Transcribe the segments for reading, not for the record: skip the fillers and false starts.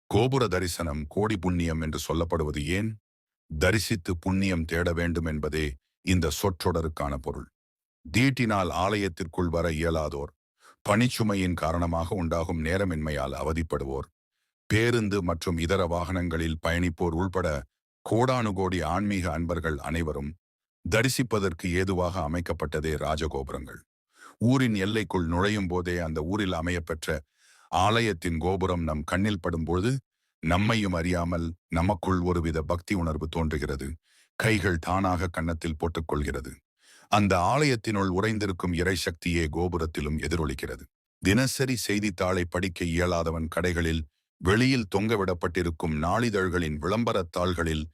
கோபுர தரிசனம் கோடி புண்ணியம் என்று சொல்லப்படுவது ஏன்? தரிசித்து புண்ணியம் தேட வேண்டும் என்பதே இந்த சொற்றொடருக்கான பொருள். தீட்டினால் ஆலயத்திற்குள் வர இயலாதோர், பணிச்சுமையின் காரணமாக உண்டாகும் நேரமின்மையால் அவதிப்படுவோர், பேருந்து மற்றும் இதர வாகனங்களில் பயணிப்போர் உள்பட கோடானுகோடி ஆன்மீக அன்பர்கள் அனைவரும் தரிசிப்பதற்கு ஏதுவாக அமைக்கப்பட்டதே ராஜகோபுரங்கள். ஊரின் எல்லைக்குள் நுழையும் போதே அந்த ஊரில் அமையப்பெற்ற ஆலயத்தின் கோபுரம் நம் கண்ணில் படும்போது நம்மையும் அறியாமல் நமக்குள் ஒருவித பக்தி உணர்வு தோன்றுகிறது. கைகள் தானாக கன்னத்தில் போட்டுக்கொள்கிறது. அந்த ஆலயத்தினுள் உறைந்திருக்கும் இறை சக்தியே கோபுரத்திலும் எதிரொலிக்கிறது. தினசரி செய்தித்தாளை படிக்க இயலாதவன் கடைகளில் வெளியில் தொங்கவிடப்பட்டிருக்கும் நாளிதழ்களின் விளம்பரத் தாள்களில்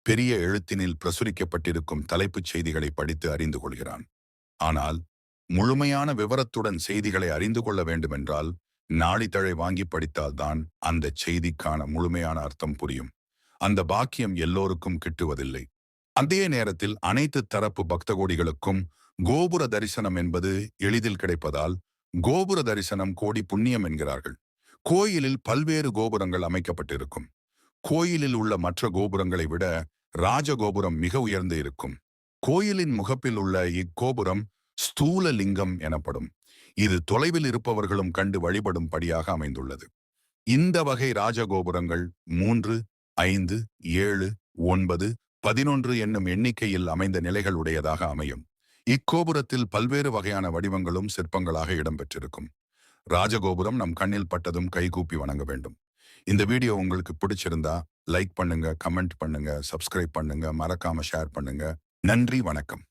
பெரிய எழுத்தினில் பிரசுரிக்கப்பட்டிருக்கும் தலைப்புச் செய்திகளை படித்து அறிந்து கொள்கிறான். ஆனால் முழுமையான விவரத்துடன் செய்திகளை அறிந்து கொள்ள வேண்டுமென்றால் நாளிதழை வாங்கி படித்தால்தான் அந்த செய்திக்கான முழுமையான அர்த்தம் புரியும். அந்த பாக்கியம் எல்லோருக்கும் கிட்டுவதில்லை. அதே நேரத்தில் அனைத்து தரப்பு பக்தகோடிகளுக்கும் கோபுர தரிசனம் என்பது எளிதில் கிடைப்பதால் கோபுர தரிசனம் கோடி புண்ணியம் என்கிறார்கள். கோயிலில் பல்வேறு கோபுரங்கள் அமைக்கப்பட்டிருக்கும். கோயிலில் உள்ள மற்ற கோபுரங்களை விட ராஜகோபுரம் மிக உயர்ந்து இருக்கும். கோயிலின் முகப்பில் உள்ள இக்கோபுரம் ஸ்தூல லிங்கம் எனப்படும். இது தொலைவில் இருப்பவர்களும் கண்டு வழிபடும்படியாக அமைந்துள்ளது. இந்த வகை ராஜகோபுரங்கள் 3, 5, 7, 9, 11 என்னும் எண்ணிக்கையில் அமைந்த நிலைகள் உடையதாக அமையும். இக்கோபுரத்தில் பல்வேறு வகையான வடிவங்களும் சிற்பங்களாக இடம்பெற்றிருக்கும். ராஜகோபுரம் நம் கண்ணில் பட்டதும் கைகூப்பி வணங்க வேண்டும். இந்த வீடியோ உங்களுக்கு பிடிச்சிருந்தா லைக் பண்ணுங்க, கமெண்ட் பண்ணுங்க, சப்ஸ்கிரைப் பண்ணுங்க, மறக்காம ஷேர் பண்ணுங்க. நன்றி, வணக்கம்.